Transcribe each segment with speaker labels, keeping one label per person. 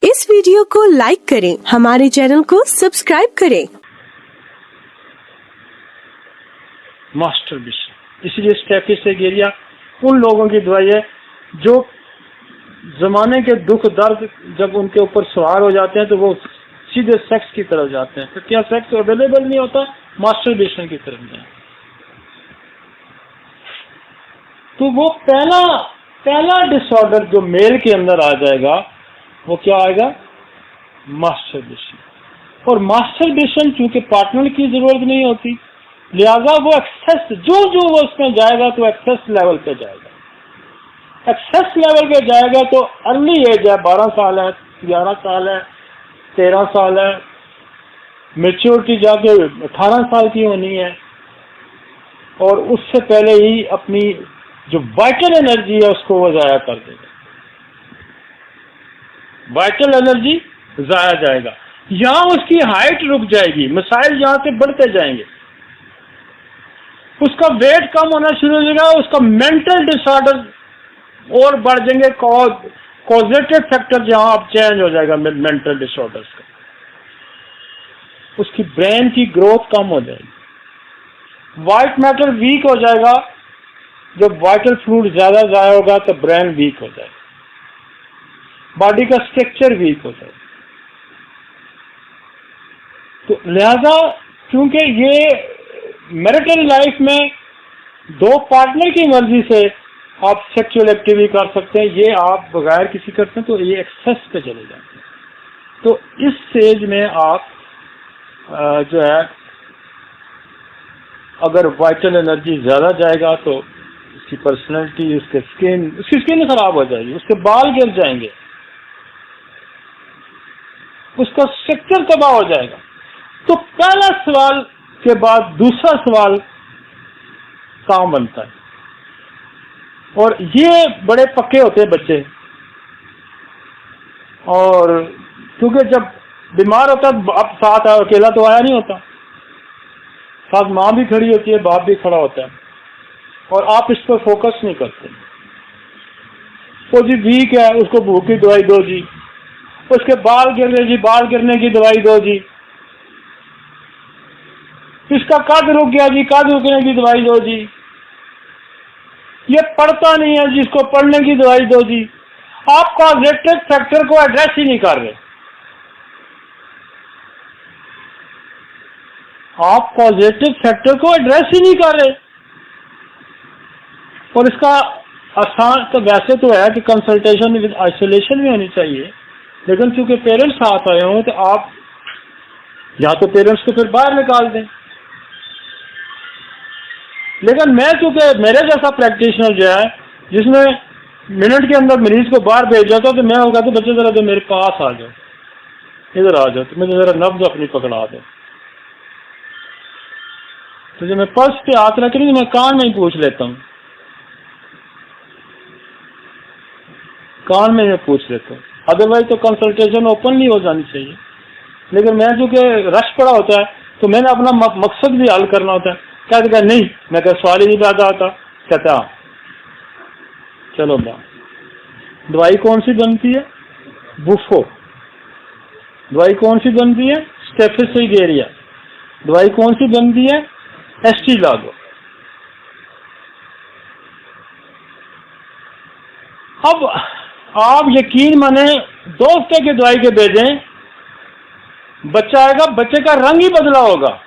Speaker 1: इस वीडियो को लाइक करें, हमारे चैनल को सब्सक्राइब करें।
Speaker 2: मास्टरबेशन, इसलिए स्टेफिसेगेरिया उन लोगों की दवाई है जो जमाने के दुख दर्द जब उनके ऊपर सवार हो जाते हैं तो वो सीधे सेक्स की तरफ जाते हैं। तो क्या सेक्स अवेलेबल नहीं होता, मास्टरबेशन की तरफ जाए। तो वो पहला डिसऑर्डर जो मेल के अंदर आ जाएगा वो क्या आएगा, मास्टरबेशन। और मास्टरबेशन चूंकि पार्टनर की जरूरत नहीं होती, लिहाजा वो एक्सेस जो वो उसमें जाएगा तो एक्सेस लेवल पे जाएगा। एक्सेस लेवल पे जाएगा तो अर्ली एज है, 12 साल है, 11 साल है, 13 साल है, मेच्योरिटी जाके 18 साल की होनी है। और उससे पहले ही अपनी जो वाइटल एनर्जी है उसको वो जाया कर देगा, वाइटल एनर्जी जाया जाएगा। यहाँ उसकी हाइट रुक जाएगी, मिसाइल यहाँ से बढ़ते जाएंगे, उसका वेट कम होना शुरू हो जाएगा, उसका मेंटल डिसऑर्डर और बढ़ जाएंगे। कॉजेटिव फैक्टर जहां अब चेंज हो जाएगा मेंटल डिसऑर्डर्स का, उसकी ब्रेन की ग्रोथ कम हो जाएगी, वाइट मैटर वीक हो जाएगा। जब वाइटल फ्लूइड ज्यादा जाया होगा तो ब्रेन वीक हो जाएगा, बॉडी का स्ट्रक्चर वीक हो जाएगा। तो लिहाजा क्योंकि ये मैरिटल लाइफ में दो पार्टनर की मर्जी से आप सेक्सुअल एक्टिविटी कर सकते हैं, ये आप बगैर किसी करते हैं तो ये एक्सेस पे चले जाते हैं। तो इस स्टेज में आप जो है अगर वाइटल एनर्जी ज्यादा जाएगा तो उसकी पर्सनैलिटी, उसकी स्किन खराब हो जाएगी, उसके बाल गिर जाएंगे, उसका स्ट्रक्चर तबाह हो जाएगा। तो पहला सवाल के बाद दूसरा सवाल काम बनता है। और ये बड़े पक्के होते हैं बच्चे, और क्योंकि जब बीमार होता है अब साथ अकेला तो आया नहीं होता, साथ माँ भी खड़ी होती है, बाप भी खड़ा होता है, और आप इस पर फोकस नहीं करते। वो जी वीक है, उसको भूख की दवाई दो जी, उसके बाल गिरने जी, बाल गिरने की दवाई दो जी, इसका कद रुक गया जी, कद रुकने की दवाई दो जी, ये पढ़ता नहीं है जिसको पढ़ने की दवाई दो जी। आप कॉजेटिव फैक्टर को एड्रेस ही नहीं कर रहे, आप पॉजिटिव फैक्टर को एड्रेस ही नहीं कर रहे। और इसका आसान तो वैसे तो है कि कंसल्टेशन विद आइसोलेशन भी होनी चाहिए, लेकिन चूंकि पेरेंट्स साथ आए हों तो आप या तो पेरेंट्स को फिर बाहर निकाल दें। लेकिन मैं चूंकि मेरे जैसा प्रैक्टिशनर जो है जिसमें मिनट के अंदर मरीज को बाहर भेज जाता तो मैं होगा तो बच्चे जरा तो मेरे पास आ जाओ, इधर आ जाओ, तो मुझे जरा नब्ज अपनी पकड़ा दो। तो जब मैं पल्स पे हाथ रख रही हूँ मैं कान में ही पूछ लेता हूँ, कान में मैं पूछ लेता हूँ, अदरवाइज तो कंसल्टेशन ओपनली हो जानी चाहिए। लेकिन मैं चूंकि रश पड़ा होता है तो मैंने अपना मकसद भी हल करना होता है। क्या कहता नहीं, मैं क्या सवाल ही नहीं पैदा होता, कहता चलो दवाई कौन सी बनती है, बुफो। दवाई कौन सी बनती है, स्टेफिसेगेरिया। दवाई कौन सी बनती है, एस्टिलागो। अब आप यकीन माने 2 हफ्ते की दवाई के भेजें, बच्चा आएगा, बच्चे का रंग ही बदला होगा,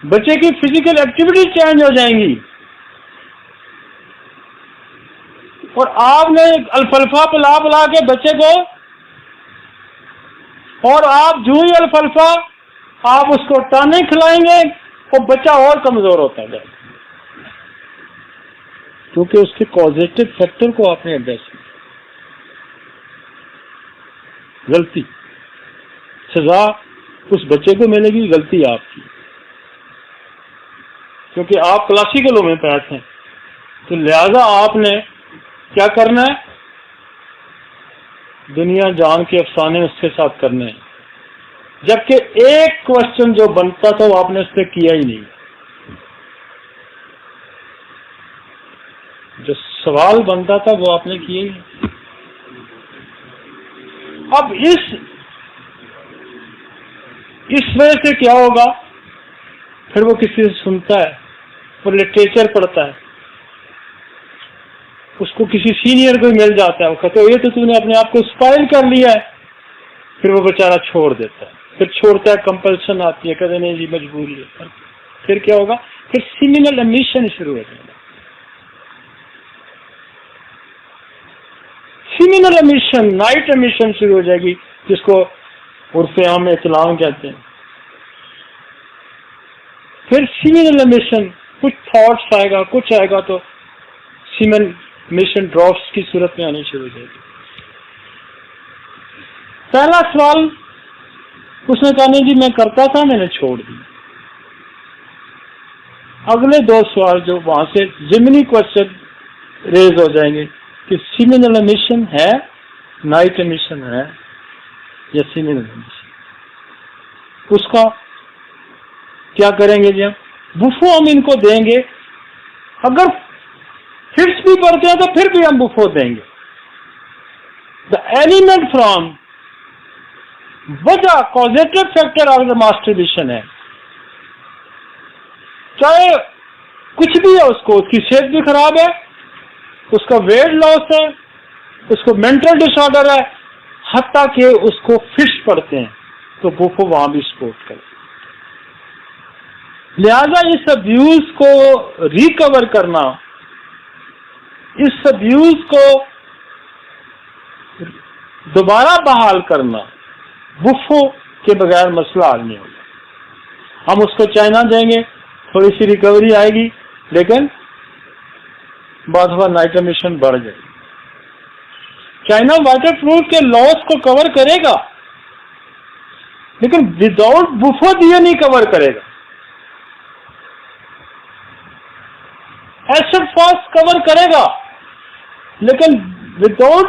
Speaker 2: बच्चे की फिजिकल एक्टिविटी चेंज हो जाएंगी। और आपने अल्फाल्फा पिला के बच्चे को, और आप जो ही अल्फाल्फा आप उसको टाने खिलाएंगे वो बच्चा और कमजोर होता है, क्योंकि उसके कॉजेटिव फैक्टर को आपने एड्रेस किया। गलती सजा उस बच्चे को मिलेगी, गलती आपकी, क्योंकि आप क्लासिकल होम्योपैथ हैं। तो लिहाजा आपने क्या करना है, दुनिया जान के अफसाने उसके साथ करने हैं। जबकि एक क्वेश्चन जो बनता था वो आपने उस पर किया ही नहीं, जो सवाल बनता था वो आपने किए नहीं। अब इस वजह से क्या होगा, फिर वो किसी से सुनता है, वो लिटरेचर पढ़ता है, उसको किसी सीनियर को मिल जाता है, वो कहते हो ये तो तूने अपने आप को स्पाइल कर लिया है, फिर वो बेचारा छोड़ देता है, फिर छोड़ता है, कंपल्सन आती है, कहते नहीं जी मजबूरी है, फिर क्या होगा, फिर सिमिनल एमिशन शुरू हो जाएगा। सिमिनल एमिशन, नाइट एमिशन शुरू हो जाएगी, जिसको उर्फे आम में इतलाम कहते हैं। फिर सिमिनल एमिशन, कुछ थॉट्स आएगा, कुछ आएगा तो सिमिनल एमिशन ड्रॉप्स की सूरत में आनी शुरू हो जाएगी। पहला सवाल उसने कहा नहीं जी मैं करता था, मैंने छोड़ दिया। अगले दो सवाल जो वहां से जिमनी क्वेश्चन रेज हो जाएंगे कि सिमिनल एमिशन है, नाइट एमिशन है या सिमिनल एमिशन, उसका क्या करेंगे जी हम? बुफो हम इनको देंगे, अगर फिफ्थ भी पढ़ते हैं तो फिर भी हम बुफो देंगे। द एलिमेंट फ्रॉम वजह causative factor of the masturbation है, चाहे कुछ भी है, उसकी सेहत भी खराब है, उसका वेट लॉस है, उसको मेंटल डिसऑर्डर है, हत्ता कि उसको फिश पढ़ते हैं तो बुफो वहां भी सपोर्ट करे। लिहाजा इस अब्यूज को रिकवर करना, इस अब्यूज को दोबारा बहाल करना बुफो के बगैर मसला हल नहीं होगा। हम उसको चाइना देंगे, थोड़ी सी रिकवरी आएगी, लेकिन बाद में नाइट एमिशन बढ़ जाएगी। चाइना वाटर प्रूफ के लॉस को कवर करेगा, लेकिन विदाउट बुफो दिए नहीं कवर करेगा। एसिड फास्ट कवर करेगा, लेकिन विदाउट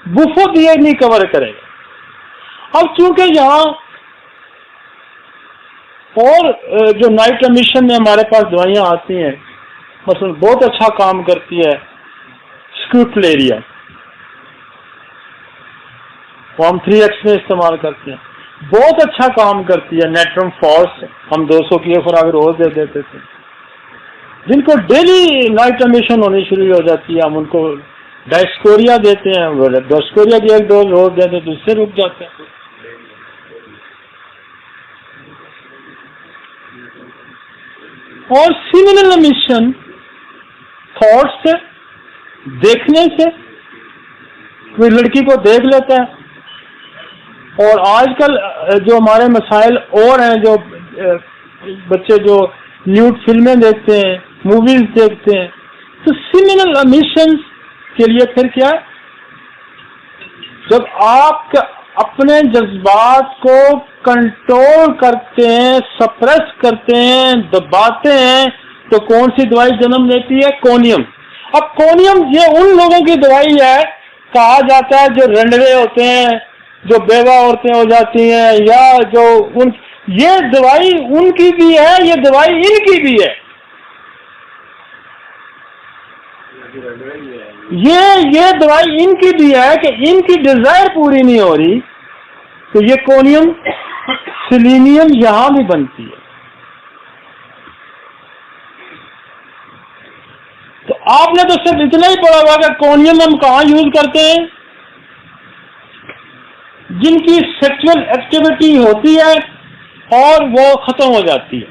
Speaker 2: बुफो दिए नहीं कवर करेगा। अब चूंकि यहाँ और जो नाइट एमिशन में हमारे पास दवाइयां आती हैं, मसलन बहुत अच्छा काम करती है स्क्रूटलेरिया, वो हम 3x में इस्तेमाल करते हैं, बहुत अच्छा काम करती है नेट्रम फॉर्स, हम 200 की खुराक रोज दे देते थे। जिनको डेली नाइट एमिशन होनी शुरू हो जाती है, हम उनको डायस्कोरिया देते हैं, डायस्कोरिया की एक डोज रोज देते हैं तो उससे रुक जाते हैं। और सिमिलर एमिशन थॉट से, देखने से, कोई लड़की को देख लेता है, और आजकल जो हमारे मसाइल और हैं, जो बच्चे जो न्यूड फिल्में देखते हैं, मूवीज देखते हैं, तो सिमिलर एमिशंस के लिए फिर क्या है, जब आप अपने जज्बात को कंट्रोल करते हैं, सप्रेस करते हैं, दबाते हैं, तो कौन सी दवाई जन्म लेती है? कोनियम। अब कोनियम ये उन लोगों की दवाई है, कहा जाता है जो रंडवे होते हैं, जो बेवा औरतें हो जाती हैं, या जो ये दवाई उनकी भी है, ये दवाई इनकी भी है। ये दवाई इनकी भी है कि इनकी डिजायर पूरी नहीं हो रही, तो ये कोनियम सेलेनियम यहां भी बनती है। तो आपने तो सिर्फ इतना ही पढ़ा हुआ कि कोनियम हम कहां यूज करते हैं? जिनकी सेक्सुअल एक्टिविटी होती है और वो खत्म हो जाती है।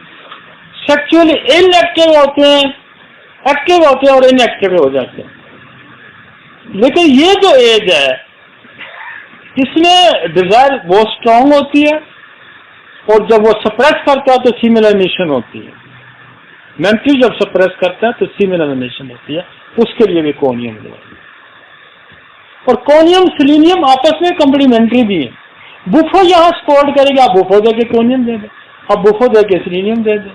Speaker 2: सेक्सुअली इनएक्टिव होते हैं, एक्टिव होते हैं और इनएक्टिव हो जाते हैं। लेकिन ये जो एज है, इसमें डिजायर बहुत स्ट्रांग होती है, और जब वो सप्रेस करता है तो सिमिलर एमिशन होती है। मेंटली जब सप्रेस करता है तो सिमिलर एमिशन होती है, उसके लिए भी कोनियम दवाई। और कोनियम सेलेनियम आपस में कॉम्प्लीमेंट्री भी है। बुफो यहाँ सपोर्ट करेगा, आप बुफो दे के कोनियम दे दे, आप बुफो दे के सेलेनियम दे दे,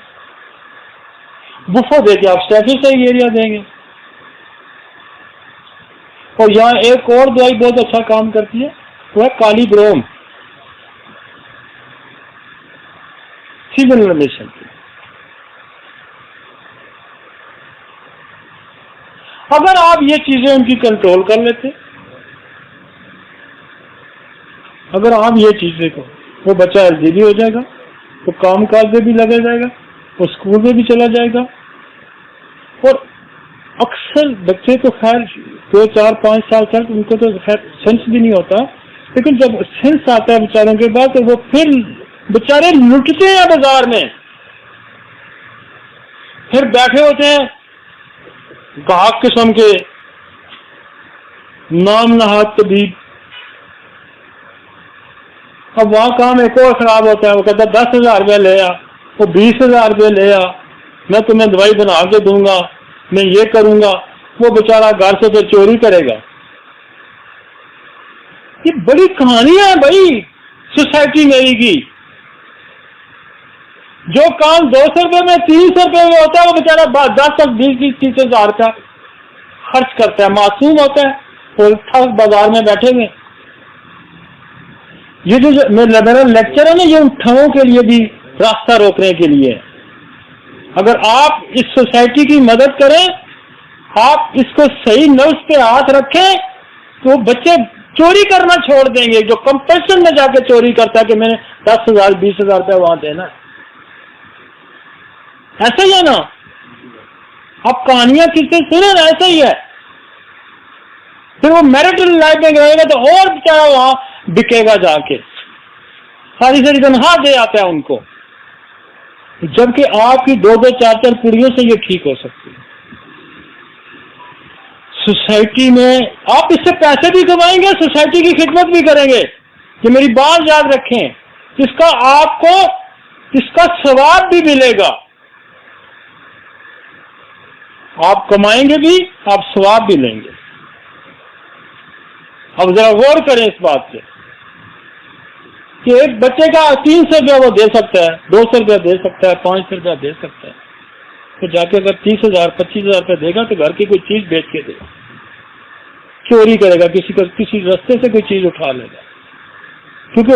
Speaker 2: बुफो दे के आप स्टेफिसाइड एरिया देंगे। और यहाँ एक और दवाई बहुत अच्छा काम करती है, वो है काली ब्रोम, सिमिलर एमिशन की। अगर आप ये चीजें उनकी कंट्रोल कर लेते अगर आप ये चीज देखो, वो बच्चा हेल्दी भी हो जाएगा, वो काम काज में भी लगा जाएगा, वो स्कूल में भी चला जाएगा। और अक्सर बच्चे तो खैर 2, 4, 5 साल तक उनको तो खैर सेंस भी नहीं होता, लेकिन जब सेंस आता है बेचारों के बाद तो वो फिर बेचारे लुटते हैं बाजार में, फिर बैठे होते हैं गाहक किस्म के नाम नहाद तबीब। अब वहां काम एक और खराब होता है, वो कहता है 10,000 रुपया ले आ, वो 20,000 रुपये ले आ, मैं तुम्हें दवाई बना के दूंगा, मैं ये करूंगा। वो बेचारा घर से फिर चोरी करेगा। ये बड़ी कहानियां है भाई सोसाइटी में की। जो काम 200 रुपये में 300 रुपये में होता है, वो बेचारा 10 तक 20-30,000 का खर्च करता है। मासूम होता है, और ठग बाजार में बैठे हुए। ये जो मेरा लेक्चर है ना, ये उन ठगों के लिए भी रास्ता रोकने के लिए है। अगर आप इस सोसाइटी की मदद करें, आप इसको सही नफ्स पे हाथ रखें, तो बच्चे चोरी करना छोड़ देंगे। जो कंपल्सन में जाके चोरी करता है कि मैंने 10,000 20,000 रुपया वहां देना, ऐसा ही है ना। आप कहानियां किससे सुने ना, ऐसा ही है। फिर वो मैरिटल लाइफ में रहेगा तो और बेचारा वहां बिकेगा जाके, सारी सारी तनख्वाह दे आता है उनको, जबकि आपकी 2-2, 4-4 पीढ़ियों से ये ठीक हो सकती है। सोसाइटी में आप इससे पैसे भी कमाएंगे, सोसाइटी की खिदमत भी करेंगे। ये मेरी बात याद रखें, इसका आपको इसका सवाब भी मिलेगा। आप कमाएंगे भी, आप सवाब भी लेंगे। अब जरा गौर करें इस बात पे कि एक बच्चे का 300 रुपया वो दे सकता है, 200 रुपया दे सकता है, 500 रुपया दे सकता है, तो जाके अगर 30,000 25,000 रुपया देगा तो घर की कोई चीज बेच के देगा, चोरी करेगा, किसी रास्ते से कोई चीज उठा लेगा, क्योंकि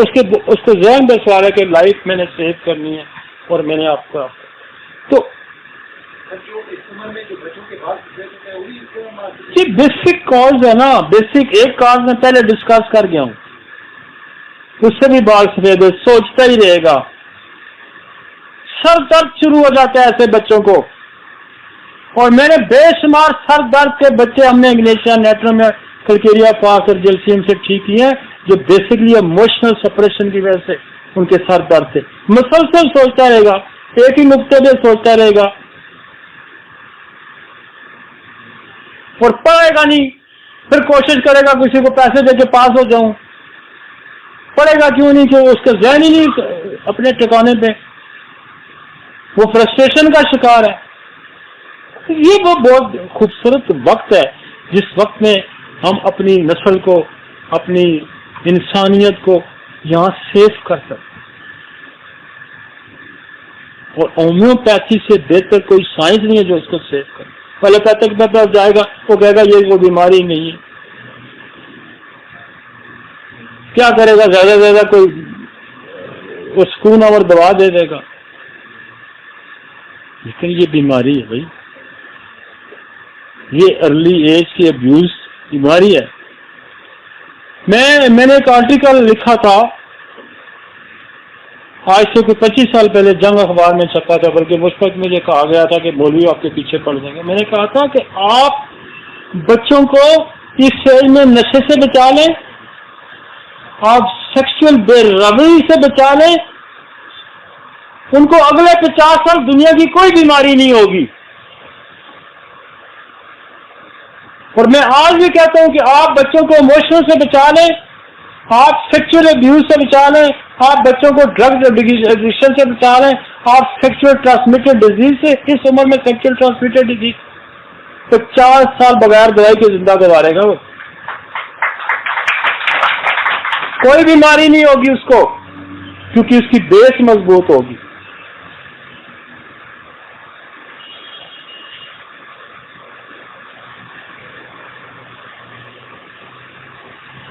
Speaker 2: उसको ज़हन में सवाल है कि लाइफ मैंने सेव करनी है और मैंने आपको तो ये बेसिक कॉज है ना। बेसिक एक कॉज में पहले डिस्कस कर गया हूं, उससे भी बाल सफेद है, सोचता ही रहेगा। सर दर्द शुरू हो जाता है ऐसे बच्चों को, और मैंने बेशुमार सर दर्द के बच्चे हमने इंग्लिशिया नेटर में कल्केरिया पास और जलसीम से ठीक किए हैं, जो बेसिकली इमोशनल सप्रेशन की वजह से उनके सर दर्द से मुसलसल सोचता रहेगा, एक ही नुक्ते पे सोचता रहेगा और पढ़ेगा नहीं। फिर कोशिश करेगा किसी को पैसे देके पास हो जाऊं, पढ़ेगा क्यों नहीं, कि उसका ज़हन ही नहीं अपने ठिकाने पे, वो फ्रस्ट्रेशन का शिकार है। ये वो बहुत खूबसूरत वक्त है जिस वक्त में हम अपनी नस्ल को, अपनी इंसानियत को यहाँ सेफ कर सकते, और होम्योपैथी से बेहतर कोई साइंस नहीं है जो इसको सेव करे। एलोपैथिक में पास जाएगा, वो कहेगा ये वो बीमारी नहीं है, क्या करेगा, ज्यादा से ज्यादा कोई सुकून और दवा दे देगा, लेकिन ये बीमारी है भाई, ये अर्ली एज की अब्यूज बीमारी है। मैंने एक आर्टिकल लिखा था आज से कोई 25 साल पहले, जंग अखबार में छपा था, बल्कि उस वक्त मुझे कहा गया था कि मौलवी आपके पीछे पड़ जाएंगे। मैंने कहा था कि आप बच्चों को इस एज में नशे से बचा लें, आप सेक्सुअल बेरहमी से बचा लें, उनको अगले 50 साल दुनिया की कोई बीमारी नहीं होगी। और मैं आज भी कहता हूं कि आप बच्चों को इमोशनल से बचा लें, आप सेक्सुअल अब्यूज से बचा लें, आप बच्चों को ड्रग एडिक्शन से बचा लें, आप सेक्सुअल ट्रांसमिटेड डिजीज से, इस उम्र में सेक्सुअल ट्रांसमिटेड डिजीज 50 साल बगैर दवाई के जिंदा गुजारेगा वो, कोई बीमारी नहीं होगी उसको, क्योंकि उसकी बेस मजबूत होगी।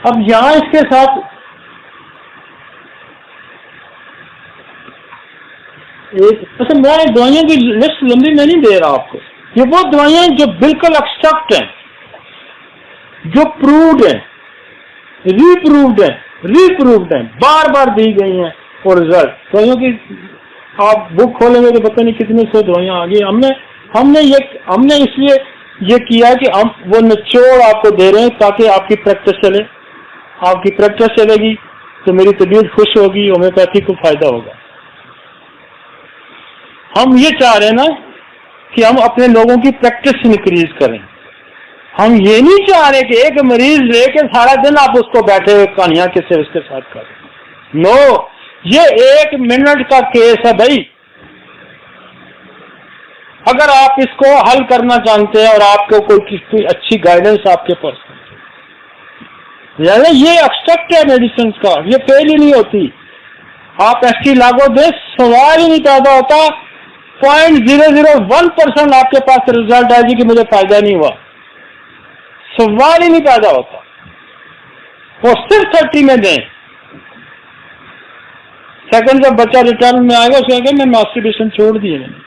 Speaker 2: अब यहां इसके साथ एक, अच्छा मैं दवाइयों की लिस्ट लंबी मैं नहीं दे रहा आपको, ये वो दवाइयां जो बिल्कुल एक्सट्रक्ट हैं, जो प्रूव्ड है, रीप्रूव्ड है, रीप्रूव्ड है, बार बार दी गई हैं और रिजल्ट। क्योंकि आप बुक खोलेंगे तो पता नहीं कितनी सौ दवाइयां आ गई। हमने इसलिए ये किया कि हम वो निचोड़ आपको दे रहे हैं ताकि आपकी प्रैक्टिस चले। आपकी प्रैक्टिस चलेगी तो मेरी तबीयत खुश होगी, होम्योपैथी को फायदा होगा। हम ये चाह रहे हैं ना कि हम अपने लोगों की प्रैक्टिस इंक्रीज करें। हम ये नहीं चाह रहे कि एक मरीज लेके सारा दिन आप उसको बैठे हुए कहानियां किससे उसके साथ करें। नो, ये 1 मिनट का केस है भाई। अगर आप इसको हल करना जानते हैं और आपको कोई अच्छी गाइडेंस आपके पास, यानी ये एक्सट्रैक्ट है मेडिसिन का, ये फेल ही नहीं होती। आप एसटी लागू दे, सवाल ही नहीं पैदा होता। 0.001% आपके पास रिजल्ट है जी कि मुझे फायदा नहीं हुआ, सवाल ही नहीं पैदा होता। वो सिर्फ 30 में दें। सेकंड जब बच्चा रिटर्न में आएगा उसको कहेंगे मैं मास्टरबेशन छोड़ दिए मैंने।